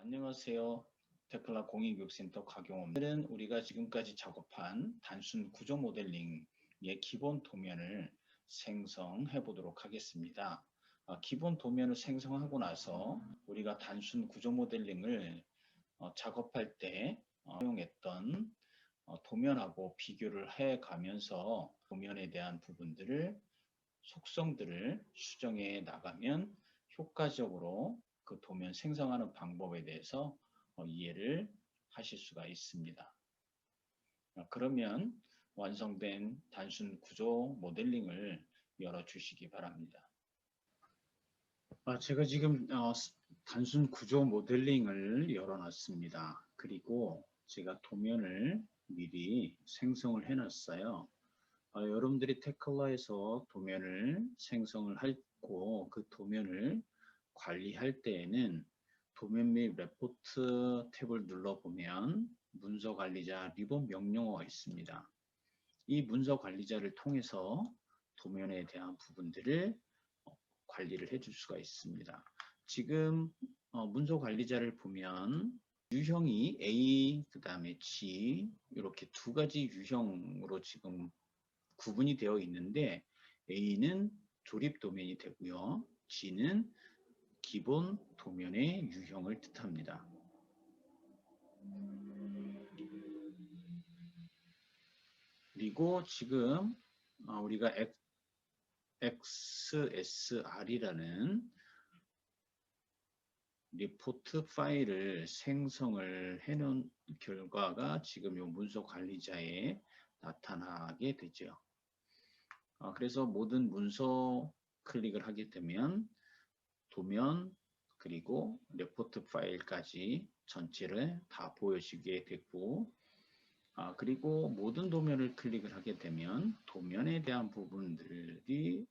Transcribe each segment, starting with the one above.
안녕하세요. 테클라 공인교육센터 곽용호입니다. 오늘은 우리가 지금까지 작업한 단순 구조 모델링의 기본 도면을 생성해 보도록 하겠습니다. 기본 도면을 생성하고 나서 우리가 단순 구조 모델링을 작업할 때 사용했던 도면하고 비교를 해 가면서 도면에 대한 부분들을 속성들을 수정해 나가면 효과적으로 그 도면 생성하는 방법에 대해서 이해를 하실 수가 있습니다. 그러면 완성된 단순 구조 모델링을 열어주시기 바랍니다. 제가 지금 단순 구조 모델링을 열어놨습니다. 그리고 제가 도면을 미리 생성을 해놨어요. 여러분들이 테클라에서 도면을 생성을 하고 그 도면을 관리할 때에는 도면 및 레포트 탭을 눌러보면 문서 관리자 리본 명령어가 있습니다. 이 문서 관리자를 통해서 도면에 대한 부분들을 관리를 해줄 수가 있습니다. 지금 문서 관리자를 보면 유형이 A, 그 다음에 G 이렇게 두 가지 유형으로 지금 구분이 되어 있는데 A는 조립 도면이 되고요. G는 기본 도면의 유형을 뜻합니다. 그리고 지금 우리가 XSR이라는 리포트 파일을 생성을 해놓은 결과가 지금 이 문서 관리자에 나타나게 되죠. 그래서 모든 문서 클릭을 하게 되면 도면 그리고 레포트 파일까지 전체를 다 보여지게 되고 그리고 모든 도면을 클릭을 하게 되면 도면에 대한 부분들이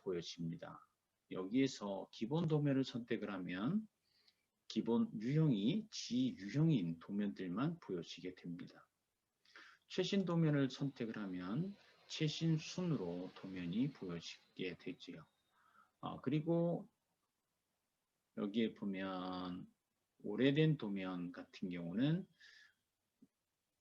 보여집니다. 여기에서 기본 도면을 선택을 하면 기본 유형이 G 유형인 도면들만 보여지게 됩니다. 최신 도면을 선택을 하면 최신 순으로 도면이 보여지게 되지요. 그리고 여기에 보면 오래된 도면 같은 경우는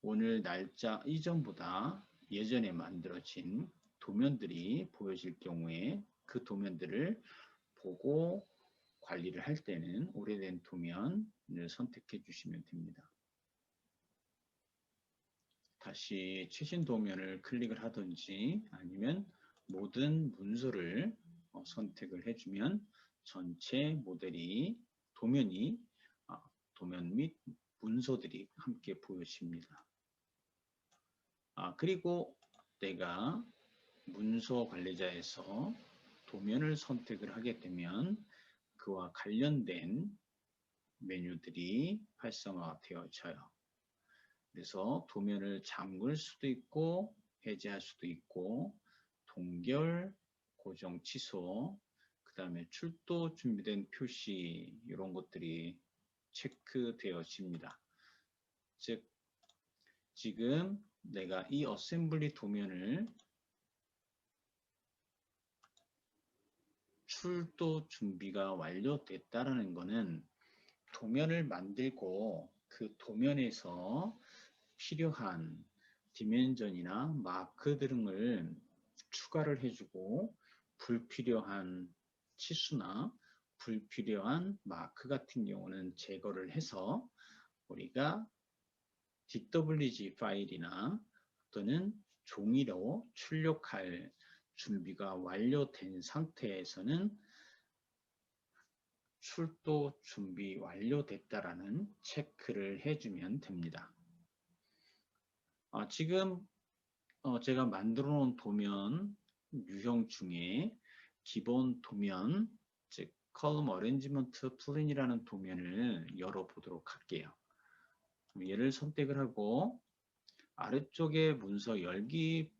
오늘 날짜 이전보다 예전에 만들어진 도면들이 보여질 경우에 그 도면들을 보고 관리를 할 때는 오래된 도면을 선택해 주시면 됩니다. 다시 최신 도면을 클릭을 하든지 아니면 모든 문서를 선택을 해주면 전체 모델이 도면이 도면 및 문서들이 함께 보여집니다. 그리고 내가 문서 관리자에서 도면을 선택을 하게 되면 그와 관련된 메뉴들이 활성화되어져요. 그래서 도면을 잠글 수도 있고 해제할 수도 있고 동결, 고정, 취소, 그 다음에 출도 준비된 표시 이런 것들이 체크되어집니다. 즉 지금 내가 이 어셈블리 도면을 출도 준비가 완료됐다라는 것은 도면을 만들고 그 도면에서 필요한 디멘전이나 마크 등을 추가를 해주고 불필요한 치수나 불필요한 마크 같은 경우는 제거를 해서 우리가 DWG 파일이나 또는 종이로 출력할 준비가 완료된 상태에서는 출도 준비 완료됐다라는 체크를 해주면 됩니다. 지금 제가 만들어 놓은 도면 유형 중에 기본 도면, 즉 컬럼 어레인지먼트 플랜이라는 도면을 열어보도록 할게요. 얘를 선택을 하고 아래쪽에 문서 열기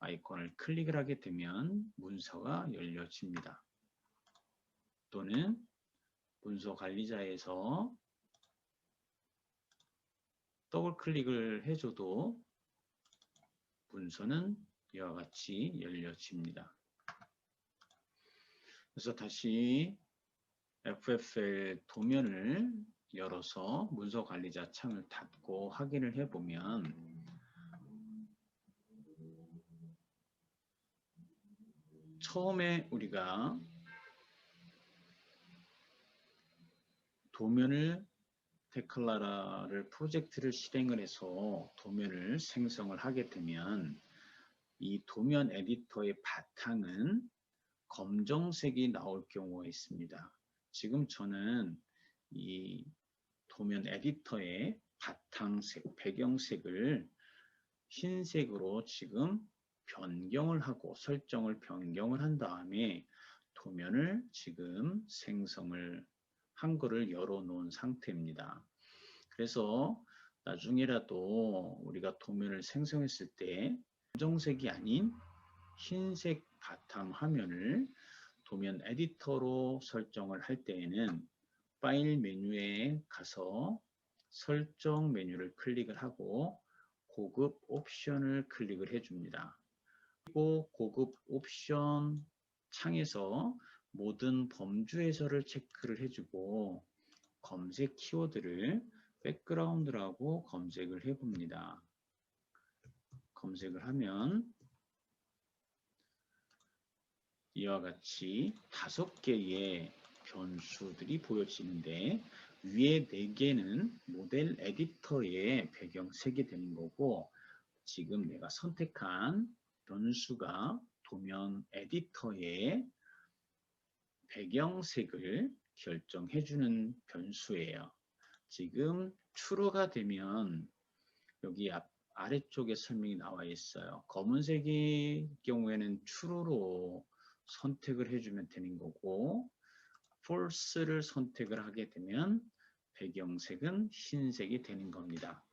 아이콘을 클릭을 하게 되면 문서가 열려집니다. 또는 문서 관리자에서 더블 클릭을 해줘도 문서는 이와 같이 열려집니다. 그래서 다시 FFL 도면을 열어서 문서 관리자 창을 닫고 확인을 해보면 처음에 우리가 도면을 데클라라를 프로젝트를 실행을 해서 도면을 생성을 하게 되면 이 도면 에디터의 바탕은 검정색이 나올 경우가 있습니다. 지금 저는 이 도면 에디터의 바탕색, 배경색을 흰색으로 지금 변경을 하고 설정을 변경을 한 다음에 도면을 지금 생성을 한 거를 열어 놓은 상태입니다. 그래서 나중에라도 우리가 도면을 생성했을 때 검정색이 아닌 흰색 바탕 화면을 도면 에디터로 설정을 할 때에는 파일 메뉴에 가서 설정 메뉴를 클릭을 하고 고급 옵션을 클릭을 해줍니다. 그리고 고급 옵션 창에서 모든 범주 해설을 체크를 해주고 검색 키워드를 백그라운드라고 검색을 해봅니다. 검색을 하면 이와 같이 5개의 변수들이 보여지는데 위에 4개는 모델 에디터의 배경색이 되는 거고 지금 내가 선택한 변수가 도면 에디터의 배경색을 결정해주는 변수예요. 지금 true가 되면 여기 아래쪽에 설명이 나와 있어요. 검은색의 경우에는 true로 선택을 해주면 되는 거고 false를 선택을 하게 되면 배경색은 흰색이 되는 겁니다.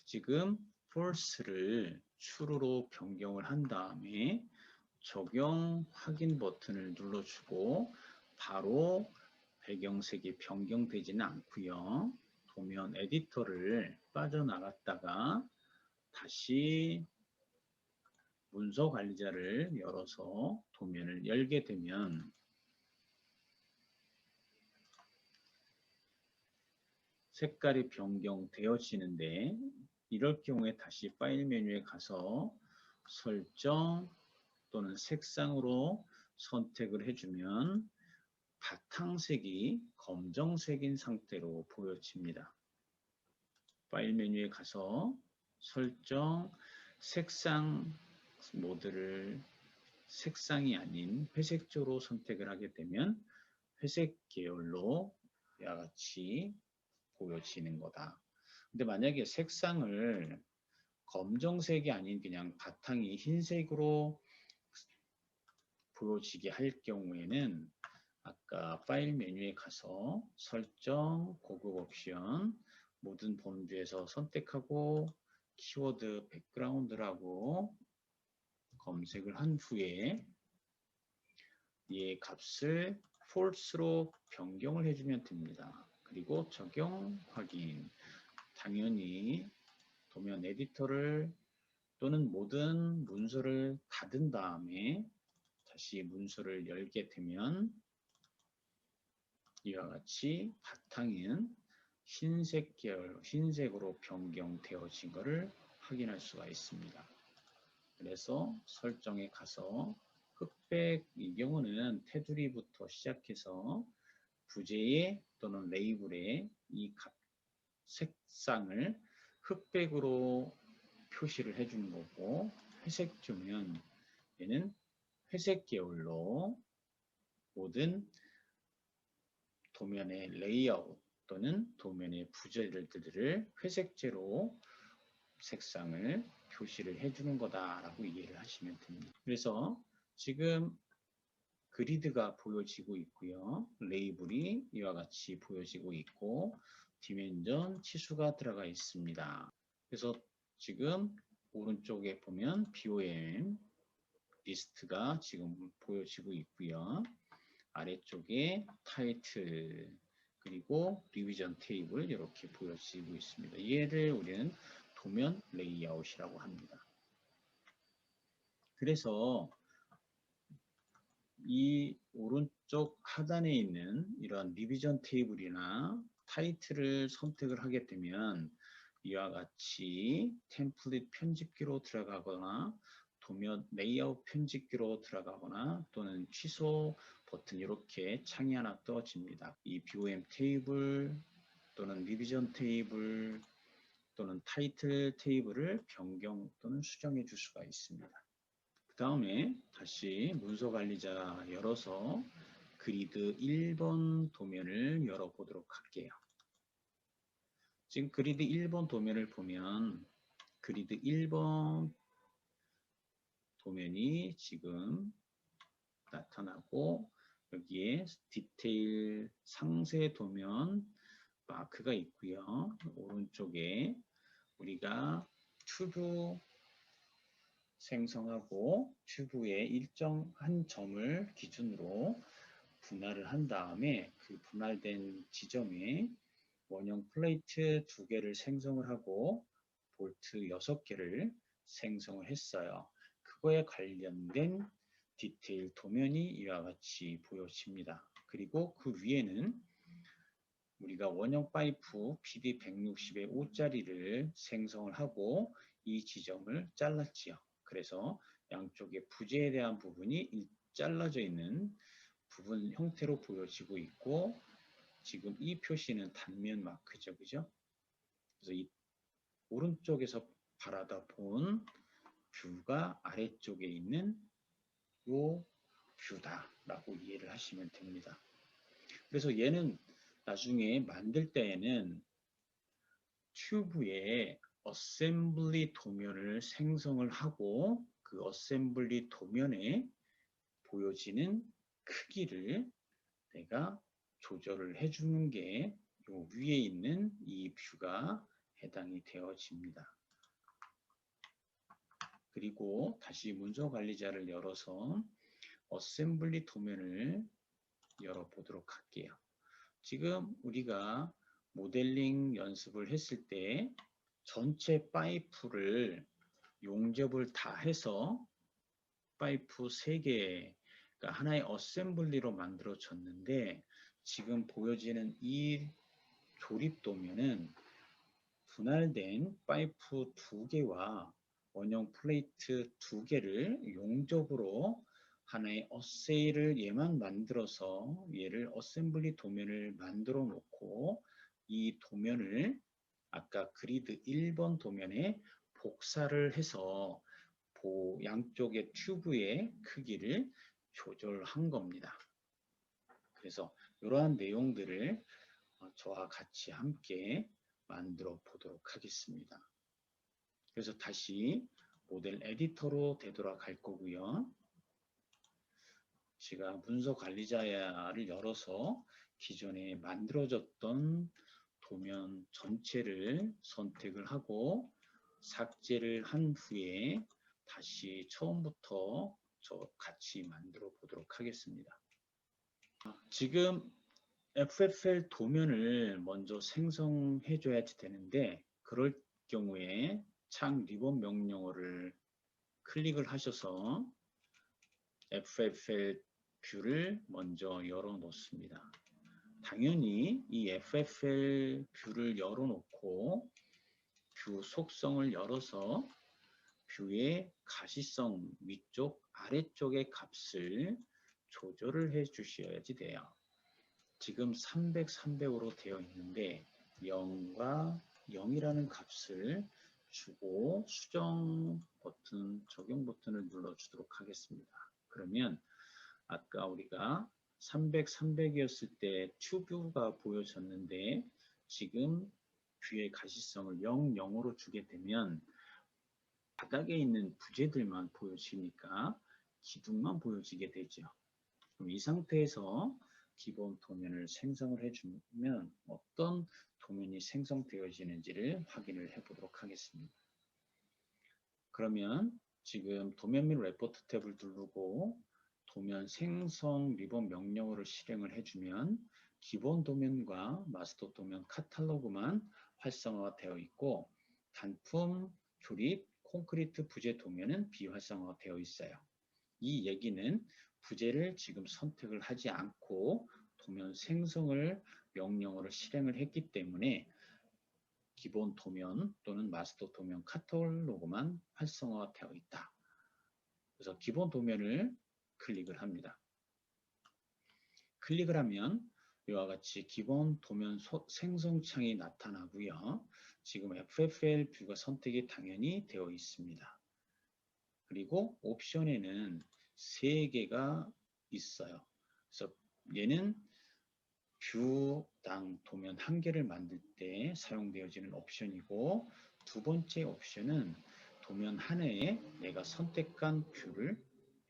지금 false를 true로 변경을 한 다음에 적용 확인 버튼을 눌러주고 바로 배경색이 변경되지는 않고요. 도면 에디터를 빠져나갔다가 다시 문서 관리자를 열어서 도면을 열게 되면 색깔이 변경되어지는데 이럴 경우에 다시 파일 메뉴에 가서 설정 또는 색상으로 선택을 해주면 바탕색이 검정색인 상태로 보여집니다. 파일 메뉴에 가서 설정, 색상 모드를 색상이 아닌 회색조로 선택을 하게 되면 회색 계열로 이와 같이 보여지는 거다. 근데 만약에 색상을 검정색이 아닌 그냥 바탕이 흰색으로 보여지게 할 경우에는 아까 파일 메뉴에 가서 설정, 고급 옵션, 모든 범주에서 선택하고 키워드 백그라운드라고 검색을 한 후에 이 값을 false로 변경을 해주면 됩니다. 그리고 적용 확인. 당연히 도면 에디터를 또는 모든 문서를 닫은 다음에 다시 문서를 열게 되면 이와 같이 바탕은 흰색 계열, 흰색으로 변경되어진 것을 확인할 수가 있습니다. 그래서 설정에 가서 흑백, 이 경우는 테두리부터 시작해서 부제에 또는 레이블에 이 색상을 흑백으로 표시를 해주는 거고 회색조면 얘는 회색 계열로 모든 도면의 레이아웃 또는 도면의 부재들을 회색재로 색상을 표시를 해주는 거다라고 이해를 하시면 됩니다. 그래서 지금 그리드가 보여지고 있고요. 레이블이 이와 같이 보여지고 있고 디멘전 치수가 들어가 있습니다. 그래서 지금 오른쪽에 보면 BOM 리스트가 지금 보여지고 있고요. 아래쪽에 타이틀 그리고 리비전 테이블 이렇게 보여지고 있습니다. 얘를 우리는 도면 레이아웃이라고 합니다. 그래서 이 오른쪽 하단에 있는 이런 리비전 테이블이나 타이틀을 선택을 하게 되면 이와 같이 템플릿 편집기로 들어가거나 도면 레이아웃 편집기로 들어가거나 또는 취소 버튼 이렇게 창이 하나 떠집니다. 이 BOM 테이블 또는 리비전 테이블 또는 타이틀 테이블을 변경 또는 수정해 줄 수가 있습니다. 그 다음에 다시 문서 관리자 열어서 그리드 1번 도면을 열어보도록 할게요. 지금 그리드 1번 도면을 보면 그리드 1번 도면이 지금 나타나고 여기에 디테일 상세 도면 마크가 있고요. 오른쪽에 우리가 튜브 생성하고 튜브의 일정한 점을 기준으로 분할을 한 다음에 그 분할된 지점에 원형 플레이트 2개를 생성을 하고 볼트 6개를 생성을 했어요. 그거에 관련된 디테일 도면이 이와 같이 보여집니다. 그리고 그 위에는 우리가 원형 파이프 PD160의 5짜리를 생성을 하고 이 지점을 잘랐지요. 그래서 양쪽의 부재에 대한 부분이 잘라져 있는 부분 형태로 보여지고 있고 지금 이 표시는 단면 마크죠. 그죠? 그래서 이 오른쪽에서 바라다 본 뷰가 아래쪽에 있는 요 뷰다라고 이해를 하시면 됩니다. 그래서 얘는 나중에 만들 때에는 튜브에 어셈블리 도면을 생성을 하고 그 어셈블리 도면에 보여지는 크기를 내가 조절을 해주는 게 요 위에 있는 이 뷰가 해당이 되어집니다. 그리고 다시 문서 관리자를 열어서 어셈블리 도면을 열어보도록 할게요. 지금 우리가 모델링 연습을 했을 때 전체 파이프를 용접을 다 해서 파이프 3개, 그러니까 하나의 어셈블리로 만들어졌는데 지금 보여지는 이 조립 도면은 분할된 파이프 2개와 원형 플레이트 2개를 용접으로 하나의 어세이를 얘만 만들어서 얘를 어셈블리 도면을 만들어 놓고 이 도면을 아까 그리드 1번 도면에 복사를 해서 양쪽의 튜브의 크기를 조절한 겁니다. 그래서 이러한 내용들을 저와 같이 함께 만들어 보도록 하겠습니다. 그래서 다시 모델 에디터로 되돌아갈 거고요. 제가 문서 관리자를 열어서 기존에 만들어졌던 도면 전체를 선택을 하고 삭제를 한 후에 다시 처음부터 같이 만들어 보도록 하겠습니다. 지금 FFL 도면을 먼저 생성해 줘야 되는데 그럴 경우에 창 리본 명령어를 클릭을 하셔서 FFL 뷰를 먼저 열어 놓습니다. 당연히 이 FFL 뷰를 열어 놓고 뷰 속성을 열어서 뷰의 가시성 위쪽 아래쪽의 값을 조절을 해 주셔야지 돼요. 지금 300, 300으로 되어 있는데 0과 0이라는 값을 주고 수정 버튼, 적용 버튼을 눌러주도록 하겠습니다. 그러면 아까 우리가 300, 300이었을 때 튜브가 보여졌는데 지금 뷰의 가시성을 0, 0으로 주게 되면 바닥에 있는 부재들만 보여지니까 기둥만 보여지게 되죠. 그럼 이 상태에서 기본 도면을 생성을 해주면 어떤 도면이 생성되어지는지를 확인을 해보도록 하겠습니다. 그러면 지금 도면 및 레포트 탭을 누르고 도면 생성 리본 명령어를 실행을 해주면 기본 도면과 마스터 도면 카탈로그만 활성화가 되어 있고 단품 조립 콘크리트 부재 도면은 비활성화가 되어 있어요. 이 얘기는 부재를 지금 선택을 하지 않고 도면 생성을 명령어를 실행을 했기 때문에 기본 도면 또는 마스터 도면 카탈로그만 활성화되어 있다. 그래서 기본 도면을 클릭을 합니다. 클릭을 하면 이와 같이 기본 도면 생성 창이 나타나고요. 지금 FFL 뷰가 선택이 당연히 되어 있습니다. 그리고 옵션에는 3개가 있어요. 그래서 얘는 뷰당 도면 1개를 만들 때 사용되어지는 옵션이고, 두 번째 옵션은 도면 하나에 내가 선택한 뷰를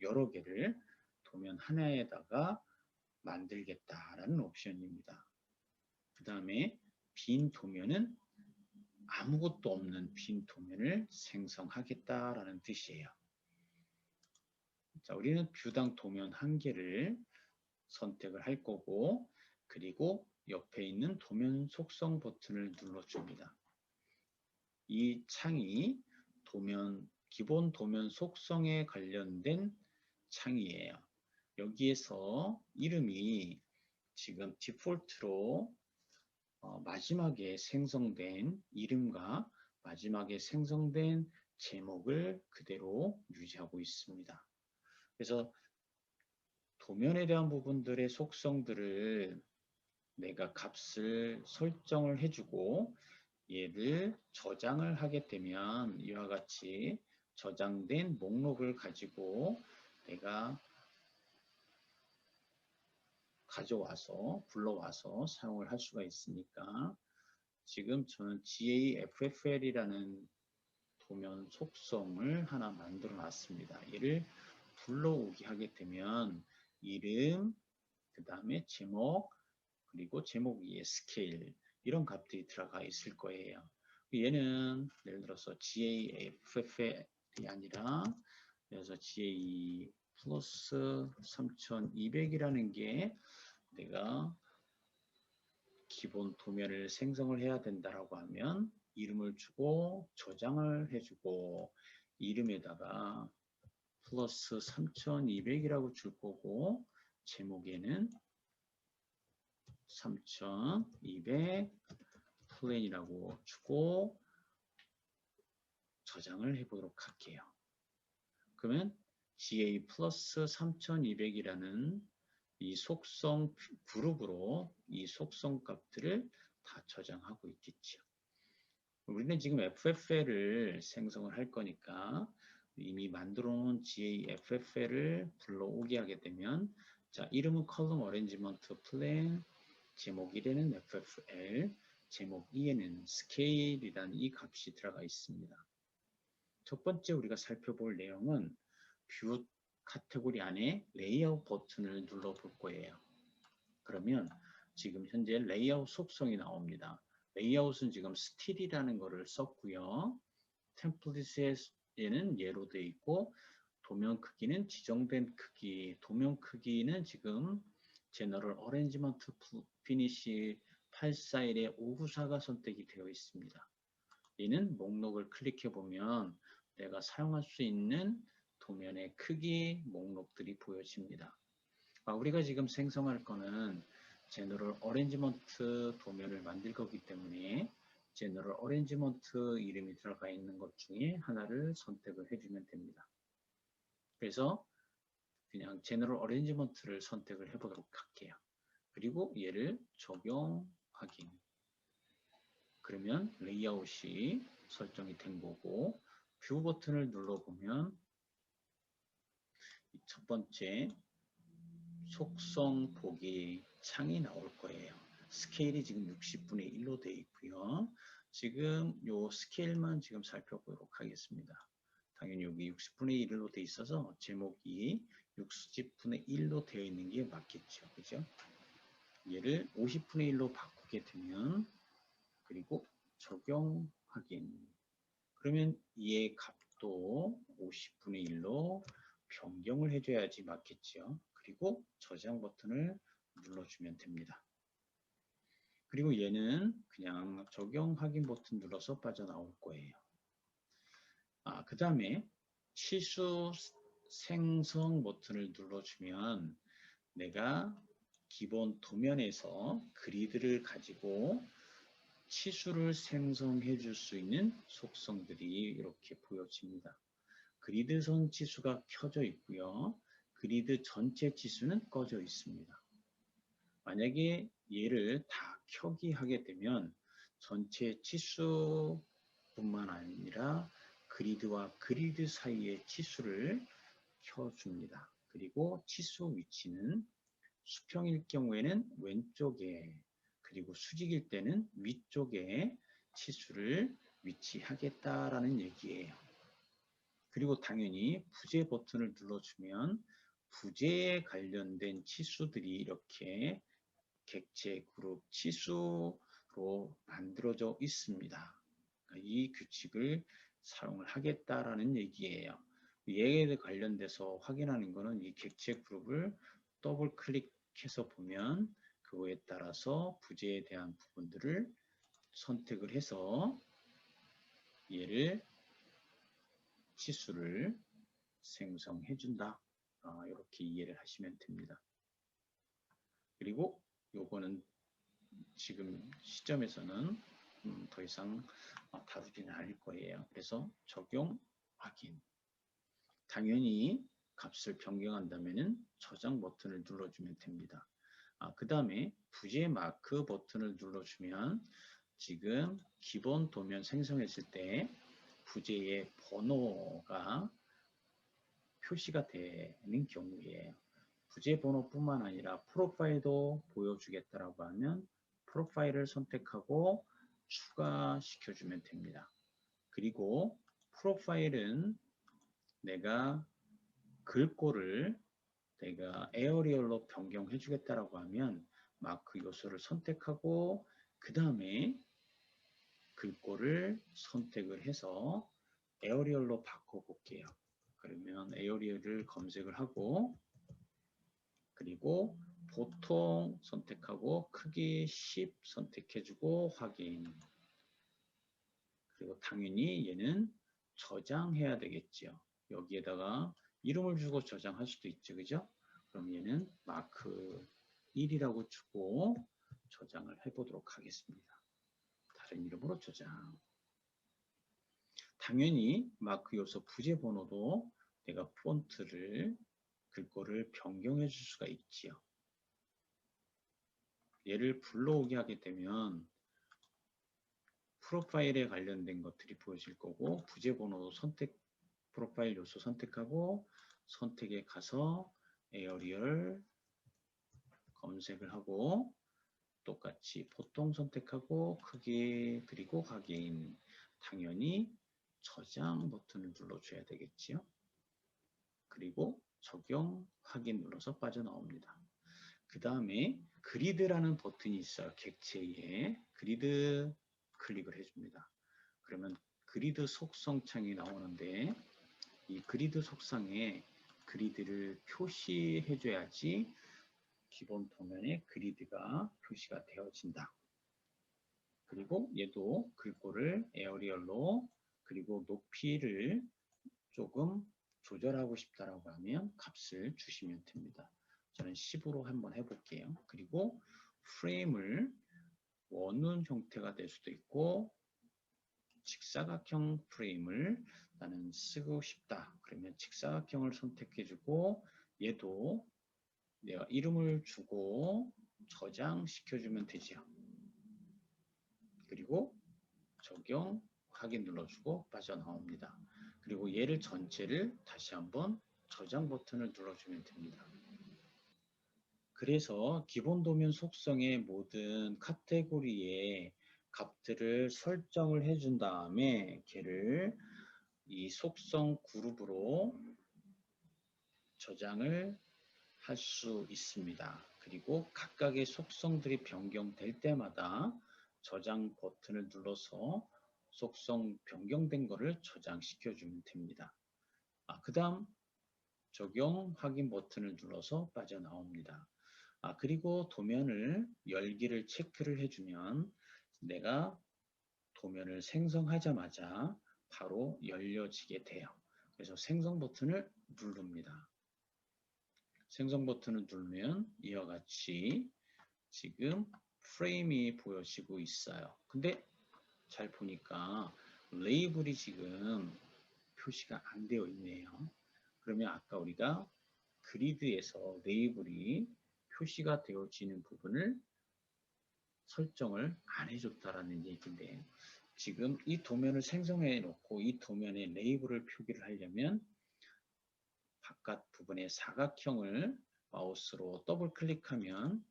여러 개를 도면 하나에다가 만들겠다라는 옵션입니다. 그 다음에 빈 도면은 아무것도 없는 빈 도면을 생성하겠다라는 뜻이에요. 자, 우리는 뷰당 도면 1개를 선택을 할 거고, 그리고 옆에 있는 도면 속성 버튼을 눌러줍니다. 이 창이 기본 도면 속성에 관련된 창이에요. 여기에서 이름이 지금 디폴트로 마지막에 생성된 이름과 마지막에 생성된 제목을 그대로 유지하고 있습니다. 그래서 도면에 대한 부분들의 속성들을 내가 값을 설정을 해주고 얘를 저장을 하게 되면 이와 같이 저장된 목록을 가지고 내가 가져와서 불러와서 사용을 할 수가 있으니까, 지금 저는 GAFFL이라는 도면 속성을 하나 만들어 놨습니다. 얘를 불러오게 하게 되면 이름, 그 다음에 제목, 그리고 제목 위에 스케일, 이런 값들이 들어가 있을 거예요. 얘는 예를 들어서 GAFFL이 아니라, 그래서 GA 플러스 3200이라는 게 내가 기본 도면을 생성을 해야 된다라고 하면 이름을 주고 저장을 해주고, 이름에다가 플러스 3200이라고 줄 거고, 제목에는 3200 플랜이라고 주고 저장을 해보도록 할게요. 그러면 GA 플러스 3200이라는 이 속성 그룹으로 이 속성 값들을 다 저장하고 있겠죠. 우리는 지금 FFL을 생성을 할 거니까 이미 만들어 놓은 GAFFL을 불러오게 하게 되면, 자, 이름은 컬럼 어레인지먼트 플랜, 제목 1에는 FFL, 제목 2에는 스케일이라는 이 값이 들어가 있습니다. 첫 번째 우리가 살펴볼 내용은 뷰 카테고리 안에 레이아웃 버튼을 눌러 볼 거예요. 그러면 지금 현재 레이아웃 속성이 나옵니다. 레이아웃은 지금 스틸이라는 거를 썼고요. 템플릿에는 예로 되어 있고, 도면 크기는 지정된 크기, 도면 크기는 지금 제너럴 어레인지먼트 피니시 841의 594가 선택이 되어 있습니다. 얘는 목록을 클릭해 보면 내가 사용할 수 있는 도면의 크기 목록들이 보여집니다. 우리가 지금 생성할 거는 제너럴 어레인지먼트 도면을 만들 거기 때문에 제너럴 어레인지먼트 이름이 들어가 있는 것 중에 하나를 선택을 해주면 됩니다. 그래서 그냥 제너럴 어레인지먼트를 선택을 해보도록 할게요. 그리고 얘를 적용 확인. 그러면 레이아웃이 설정이 된 거고, 뷰 버튼을 눌러보면 첫 번째 속성 보기 창이 나올 거예요. 스케일이 지금 60분의 1로 되어 있고요. 지금 요 스케일만 지금 살펴보도록 하겠습니다. 당연히 여기 60분의 1로 되어 있어서 제목이 60분의 1로 되어 있는 게 맞겠죠. 그죠? 얘를 50분의 1로 바꾸게 되면, 그리고 적용 확인. 그러면 얘의 값도 50분의 1로 변경을 해줘야지 맞겠죠. 그리고 저장 버튼을 눌러주면 됩니다. 그리고 얘는 그냥 적용 확인 버튼 눌러서 빠져나올 거예요. 그 다음에 실수 생성 버튼을 눌러주면 내가 기본 도면에서 그리드를 가지고 치수를 생성해 줄 수 있는 속성들이 이렇게 보여집니다. 그리드선 치수가 켜져 있고요. 그리드 전체 치수는 꺼져 있습니다. 만약에 얘를 다 켜기 하게 되면 전체 치수뿐만 아니라 그리드와 그리드 사이의 치수를 켜줍니다. 그리고 치수 위치는 수평일 경우에는 왼쪽에, 그리고 수직일 때는 위쪽에 치수를 위치하겠다라는 얘기예요. 그리고 당연히 부재 버튼을 눌러주면 부재에 관련된 치수들이 이렇게 객체 그룹 치수로 만들어져 있습니다. 이 규칙을 사용을 하겠다라는 얘기예요. 얘에 관련돼서 확인하는 것은 이 객체 그룹을 더블 클릭해서 보면 그거에 따라서 부재에 대한 부분들을 선택을 해서 얘를 치수를 생성해 준다. 이렇게 이해를 하시면 됩니다. 그리고 요거는 지금 시점에서는 더 이상 다루지는 않을 거예요. 그래서 적용, 확인. 당연히 값을 변경한다면 저장 버튼을 눌러주면 됩니다. 그 다음에 부재 마크 버튼을 눌러주면 지금 기본 도면 생성했을 때 부재의 번호가 표시가 되는 경우에요. 부재 번호뿐만 아니라 프로파일도 보여주겠다라고 하면 프로파일을 선택하고 추가시켜주면 됩니다. 그리고 프로파일은 내가 글꼴을 내가 에어리얼로 변경해 주겠다라고 하면 마크 요소를 선택하고 그 다음에 글꼴을 선택을 해서 에어리얼로 바꿔볼게요. 그러면 에어리얼을 검색을 하고 그리고 보통 선택하고 크기 10 선택해주고 확인. 그리고 당연히 얘는 저장해야 되겠죠. 여기에다가 이름을 주고 저장할 수도 있죠. 그죠? 그럼 얘는 마크 1이라고 주고 저장을 해보도록 하겠습니다. 다른 이름으로 저장. 당연히 마크 요소 부재 번호도 내가 폰트를 글꼴을 변경해 줄 수가 있지요. 얘를 불러오게 하게 되면 프로파일에 관련된 것들이 보여질 거고 부재 번호 선택 프로파일 요소 선택하고 선택에 가서 에어리얼 검색을 하고 똑같이 보통 선택하고 크기 그리고 확인. 당연히 저장 버튼을 눌러줘야 되겠지요. 그리고 적용 확인 눌러서 빠져나옵니다. 그 다음에 그리드라는 버튼이 있어요. 객체에 그리드 클릭을 해줍니다. 그러면 그리드 속성 창이 나오는데 이 그리드 속성에 그리드를 표시해 줘야지 기본 도면에 그리드가 표시가 되어진다. 그리고 얘도 글꼴을 에어리얼로 그리고 높이를 조금 조절하고 싶다라고 하면 값을 주시면 됩니다. 저는 10으로 한번 해볼게요. 그리고 프레임을 원운 형태가 될 수도 있고 직사각형 프레임을 나는 쓰고 싶다. 그러면 직사각형을 선택해주고 얘도 내가 이름을 주고 저장시켜주면 되죠. 그리고 적용, 확인 눌러주고 빠져나옵니다. 그리고 얘를 전체를 다시 한번 저장 버튼을 눌러주면 됩니다. 그래서 기본 도면 속성의 모든 카테고리에 값들을 설정을 해준 다음에 걔를 이 속성 그룹으로 저장을 할 수 있습니다. 그리고 각각의 속성들이 변경될 때마다 저장 버튼을 눌러서 속성 변경된 거를 저장시켜 주면 됩니다. 그 다음 적용 확인 버튼을 눌러서 빠져나옵니다. 그리고 도면을 열기를 체크를 해주면 내가 도면을 생성하자마자 바로 열려지게 돼요. 그래서 생성 버튼을 누릅니다. 생성 버튼을 누르면 이와 같이 지금 프레임이 보여지고 있어요. 근데 잘 보니까 레이블이 지금 표시가 안 되어 있네요. 그러면 아까 우리가 그리드에서 레이블이 표시가 되어지는 부분을 설정을 안 해줬다라는 얘기인데, 지금 이 도면을 생성해 놓고 이 도면에 레이블을 표기를 하려면 바깥 부분에 사각형을 마우스로 더블 클릭하면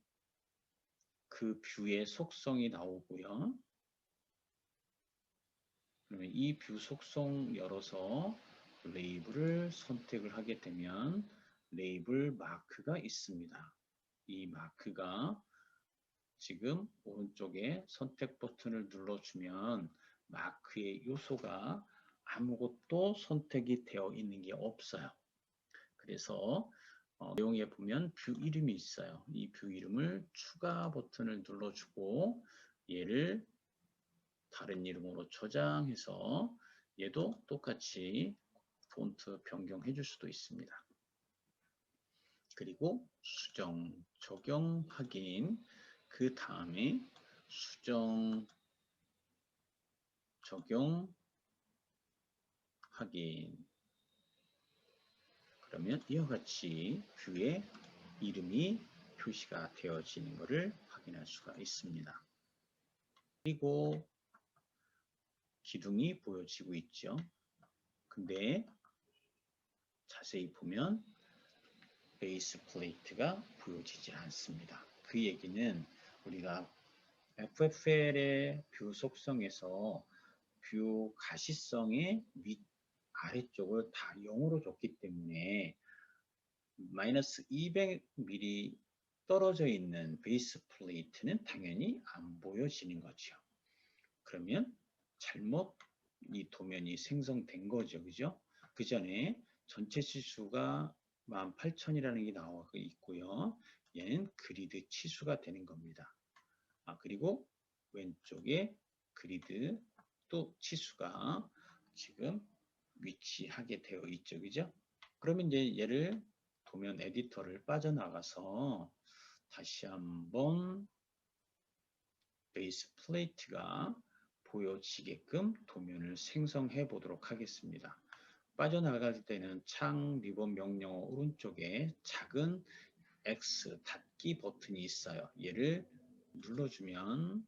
그 뷰의 속성이 나오고요. 그러면 이 뷰 속성 열어서 레이블을 선택을 하게 되면 레이블 마크가 있습니다. 이 마크가 지금 오른쪽에 선택 버튼을 눌러주면 마크의 요소가 아무것도 선택이 되어 있는 게 없어요. 그래서 내용에 보면 뷰 이름이 있어요. 이 뷰 이름을 추가 버튼을 눌러주고 얘를 다른 이름으로 저장해서 얘도 똑같이 폰트 변경해 줄 수도 있습니다. 그리고 수정, 적용, 확인, 그 다음에 수정, 적용, 확인. 그러면 이와 같이 뷰에 이름이 표시가 되어지는 것을 확인할 수가 있습니다. 그리고 기둥이 보여지고 있죠. 근데 자세히 보면 베이스 플레이트가 보여지지 않습니다. 그 얘기는 우리가 FFL의 뷰 속성에서 뷰 가시성의 윗 아래쪽을 다 0으로 줬기 때문에 마이너스 200mm 떨어져 있는 베이스 플레이트는 당연히 안 보여지는 거죠. 그러면 잘못 이 도면이 생성된 거죠. 그죠? 그 전에 전체 치수가 18,000이라는 게 나와 있고요. 얘는 그리드 치수가 되는 겁니다. 그리고 왼쪽에 그리드 또 치수가 지금 위치하게 되어 있죠. 그죠? 그러면 이제 얘를 도면 에디터를 빠져나가서 다시 한번 베이스 플레이트가 보여지게끔 도면을 생성해 보도록 하겠습니다. 빠져나갈 때는 창 리본 명령어 오른쪽에 작은 X 닫기 버튼이 있어요. 얘를 눌러주면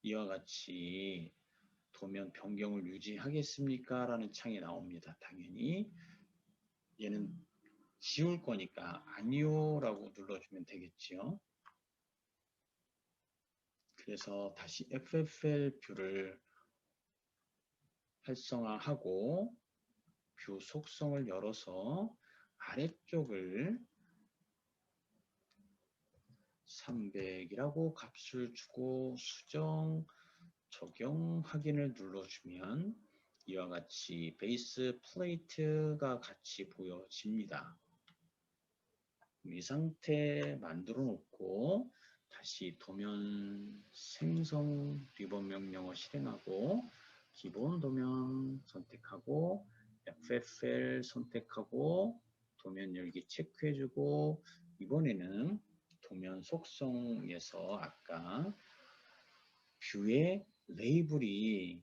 이와 같이 도면 변경을 유지하겠습니까? 라는 창이 나옵니다. 당연히 얘는 지울 거니까 아니요 라고 눌러주면 되겠지요. 그래서 다시 FFL 뷰를 활성화하고 뷰 속성을 열어서 아래쪽을 300이라고 값을 주고 수정, 적용, 확인을 눌러주면 이와 같이 베이스 플레이트가 같이 보여집니다. 이 상태 만들어 놓고 다시 도면 생성 리본 명령어 실행하고 기본 도면 선택하고 FFL 선택하고 도면 열기 체크해주고 이번에는 도면 속성에서 아까 뷰에 레이블이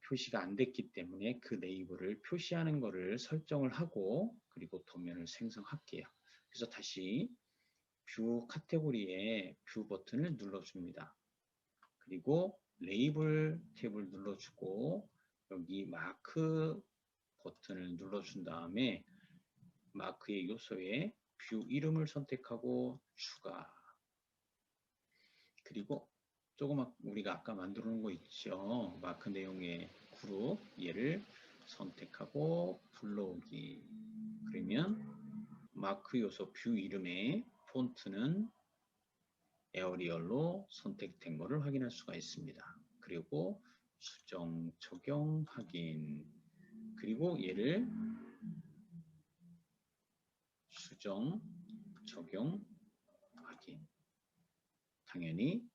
표시가 안 됐기 때문에 그 레이블을 표시하는 것을 설정을 하고 그리고 도면을 생성할게요. 그래서 다시 뷰 카테고리에 뷰 버튼을 눌러줍니다. 그리고 레이블 탭을 눌러주고 여기 마크 버튼을 눌러준 다음에 마크의 요소에 뷰 이름을 선택하고 추가. 그리고 조그맣 우리가 아까 만들어 놓은 거 있죠. 마크 내용의 그룹 얘를 선택하고 불러오기. 그러면 마크 요소 뷰 이름의 폰트는 에어리얼로 선택된 것을 확인할 수가 있습니다. 그리고 수정, 적용, 확인. 그리고 얘를 수정, 적용, 확인. 당연히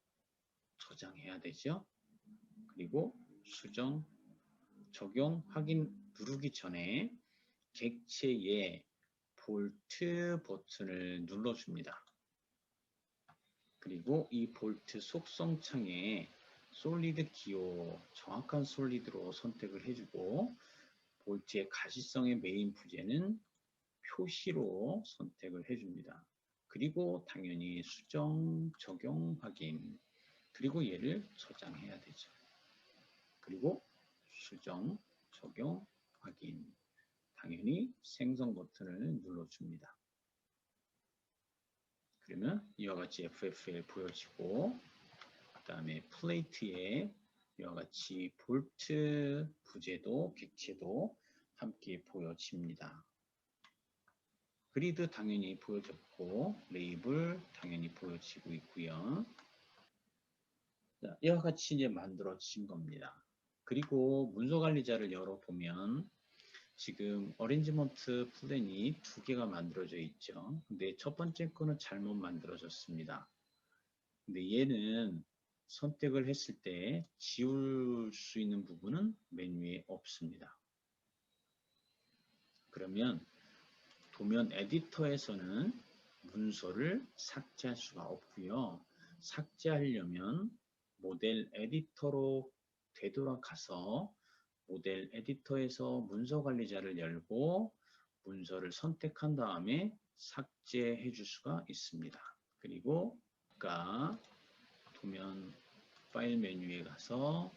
저장해야 되죠. 그리고 수정, 적용, 확인 누르기 전에 객체의 볼트 버튼을 눌러줍니다. 그리고 이 볼트 속성 창에 솔리드 기호, 정확한 솔리드로 선택을 해주고 볼트의 가시성의 메인 부재는 표시로 선택을 해줍니다. 그리고 당연히 수정, 적용, 확인. 그리고 얘를 저장해야 되죠. 그리고 수정, 적용, 확인. 당연히 생성 버튼을 눌러줍니다. 그러면 이와 같이 FFL 보여지고 그 다음에 플레이트에 이와 같이 볼트 부재도 객체도 함께 보여집니다. 그리드 당연히 보여졌고 레이블 당연히 보여지고 있고요. 자, 이와 같이 이제 만들어진 겁니다. 그리고 문서관리자를 열어보면 지금 어레인지먼트 플랜이 두 개가 만들어져 있죠. 근데 첫 번째 거는 잘못 만들어졌습니다. 근데 얘는 선택을 했을 때 지울 수 있는 부분은 메뉴에 없습니다. 그러면 도면 에디터에서는 문서를 삭제할 수가 없고요. 삭제하려면 모델 에디터로 되돌아가서 모델 에디터에서 문서 관리자를 열고 문서를 선택한 다음에 삭제해 줄 수가 있습니다. 그리고 아까 도면 파일 메뉴에 가서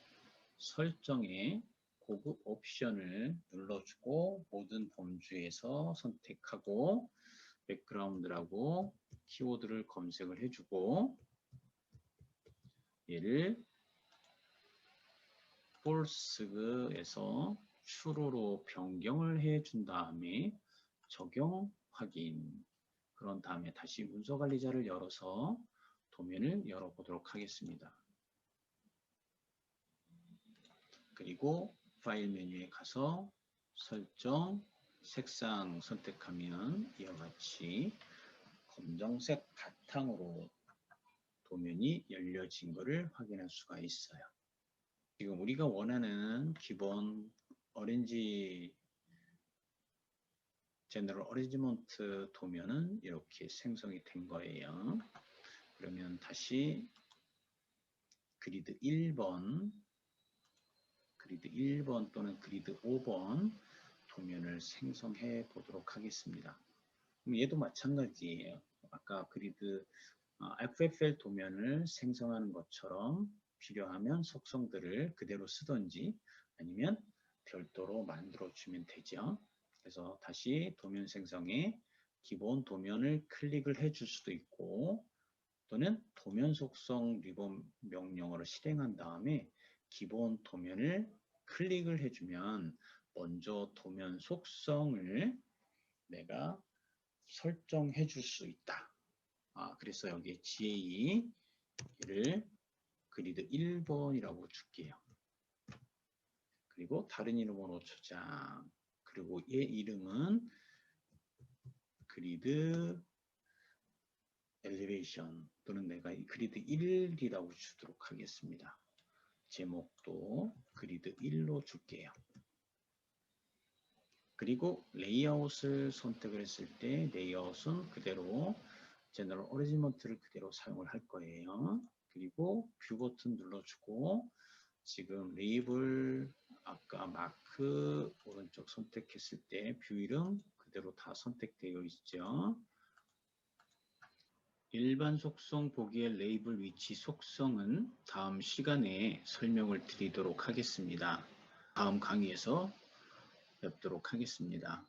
설정에 고급 옵션을 눌러주고 모든 범주에서 선택하고 백그라운드라고 키워드를 검색을 해주고 얘를 false에서 true로 변경을 해준 다음에 적용 확인. 그런 다음에 다시 문서관리자를 열어서 도면을 열어보도록 하겠습니다. 그리고 파일 메뉴에 가서 설정, 색상 선택하면 이와 같이 검정색 바탕으로 도면이 열려진 것을 확인할 수가 있어요. 지금 우리가 원하는 기본 어렌지 제너럴 어레인지먼트 도면은 이렇게 생성이 된 거예요. 그러면 다시 그리드 1번 또는 그리드 5번 도면을 생성해 보도록 하겠습니다. 그럼 얘도 마찬가지예요. 아까 그리드 FFL 도면을 생성하는 것처럼 필요하면 속성들을 그대로 쓰던지 아니면 별도로 만들어 주면 되죠. 그래서 다시 도면 생성에 기본 도면을 클릭을 해줄 수도 있고 또는 도면 속성 리본 명령어를 실행한 다음에 기본 도면을 클릭을 해주면 먼저 도면 속성을 내가 설정해 줄 수 있다. 그래서 여기에 GA를 그리드 1번이라고 줄게요. 그리고 다른 이름으로 저장. 그리고 얘 이름은 그리드 엘리베이션 또는 내가 그리드 1이라고 주도록 하겠습니다. 제목도 그리드 1로 줄게요. 그리고 레이아웃을 선택을 했을 때 레이아웃은 그대로 제너럴 어레인지먼트를 그대로 사용을 할 거예요. 그리고 뷰 버튼 눌러주고 지금 레이블 아까 마크 오른쪽 선택했을 때 뷰 이름 그대로 다 선택되어 있죠. 일반 속성 보기의 레이블 위치 속성은 다음 시간에 설명을 드리도록 하겠습니다. 다음 강의에서 뵙도록 하겠습니다.